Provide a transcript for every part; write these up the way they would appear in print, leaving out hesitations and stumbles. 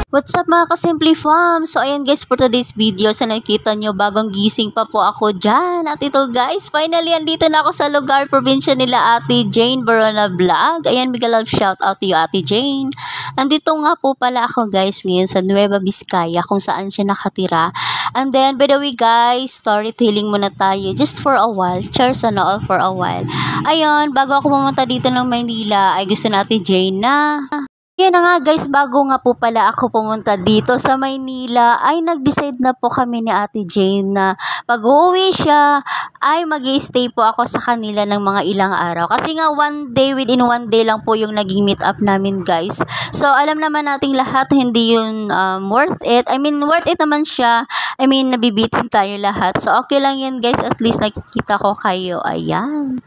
What's up mga kasimple fam? So ayan guys, for today's video, sa nakita nyo, bagong gising pa po ako dyan. At ito guys, finally andito na ako sa lugar, probinsya nila Ate Jane Barona Vlog. Ayan, big love shout out to you Ate Jane. Andito nga po pala ako guys ngayon sa Nueva Vizcaya, kung saan siya nakatira. And then by the way guys, storytelling muna tayo just for a while. Cheers and all for a while. Ayun, bago ako pumunta dito ng Maynila, ay gusto na Ate Jane na yun na nga guys, bago nga po pala ako pumunta dito sa Maynila, ay nag-decide na po kami ni Ate Jane na pag-uwi siya, ay mag-i-stay po ako sa kanila ng mga ilang araw. Kasi nga within one day lang po yung naging meet up namin guys. So alam naman nating lahat, hindi yun worth it. I mean, worth it naman siya. I mean, nabibitin tayo lahat. So okay lang yun guys, at least nakikita ko kayo. Ayan.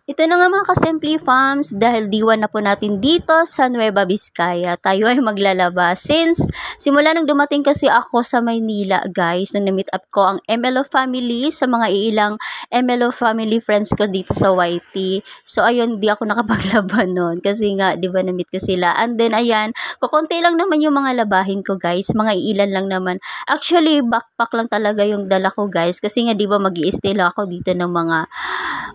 Ito na nga mga kasimple fams, dahil diwan na po natin dito sa Nueva Vizcaya, tayo ay maglalaba. Since simula nung dumating kasi ako sa Maynila guys, nung na-meet up ko ang MLO family sa mga ilang MLO family friends ko dito sa YT. So ayun, di ako nakapaglaba nun kasi nga, di ba na-meet ko sila. And then ayan, kukunti lang naman yung mga labahin ko guys, mga ilan lang naman. Actually, backpack lang talaga yung dala ko guys, kasi nga di ba mag-i-stay lang ako dito ng mga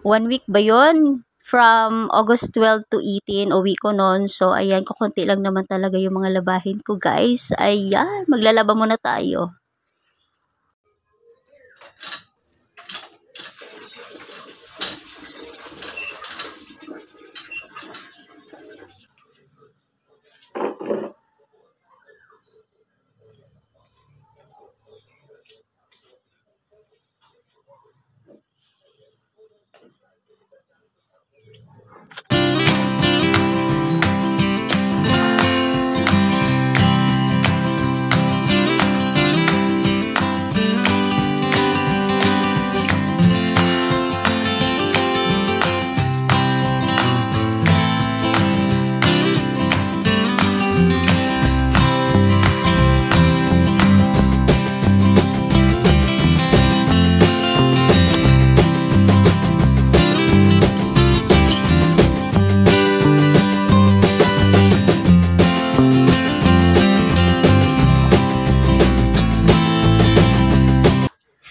1 week ba yun? From August 12 to 18, uwi ko nun. So, ayan, kukunti lang naman talaga yung mga labahin ko, guys. Ayan, maglalaba muna tayo.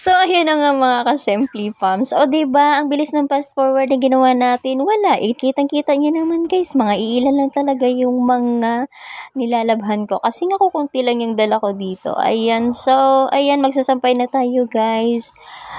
So, ayan na nga mga kasimple fams. O, diba, ang bilis ng fast forward na ginawa natin. Wala, kitang-kita niyo naman guys. Mga iilan lang talaga yung mga nilalabhan ko. Kasi nga kukunti lang yung dala ko dito. Ayan, so, ayan, magsasampay na tayo guys.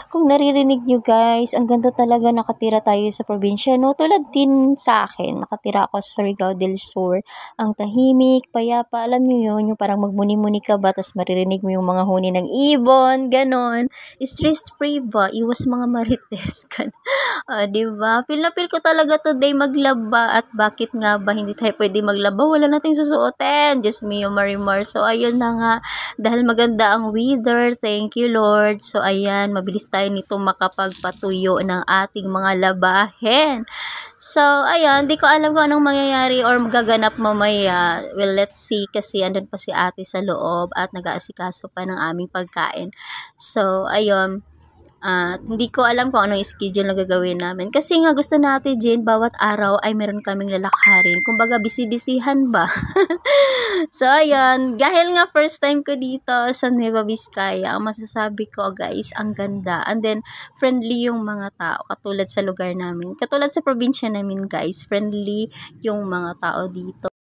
Kung naririnig nyo guys, ang ganda talaga nakatira tayo sa probinsya. No? Tulad din sa akin, nakatira ako sa Surigao del Sur. Ang tahimik, payapa, alam nyo yun, yung parang magmuni-muni ka ba, tas maririnig mo yung mga huni ng ibon, ganon. Stress-free ba? Iwas mga marites. Diba? Feel na feel ko talaga today maglaba. At bakit nga ba hindi tayo pwede maglaba? Wala nating susuotin. Just me, Marimar. So, ayun na nga. Dahil maganda ang weather. Thank you, Lord. So, ayan. Mabilis tayo nito makapagpatuyo ng ating mga labahin. So, ayun. Di ko alam kung anong mangyayari or magaganap mamaya. Well, let's see. Kasi andun pa si ate sa loob at nag-aasikaso pa ng aming pagkain. So, ayun. Hindi ko alam kung anong schedule na gagawin namin. Kasi nga gusto natin, Jane, bawat araw ay meron kaming lalakarin. Kumbaga, bisi-bisihan ba? So, ayun. Dahil nga first time ko dito sa Nueva Vizcaya, ang masasabi ko, guys, ang ganda. And then, friendly yung mga tao. Katulad sa lugar namin. Katulad sa probinsya namin, guys. Friendly yung mga tao dito.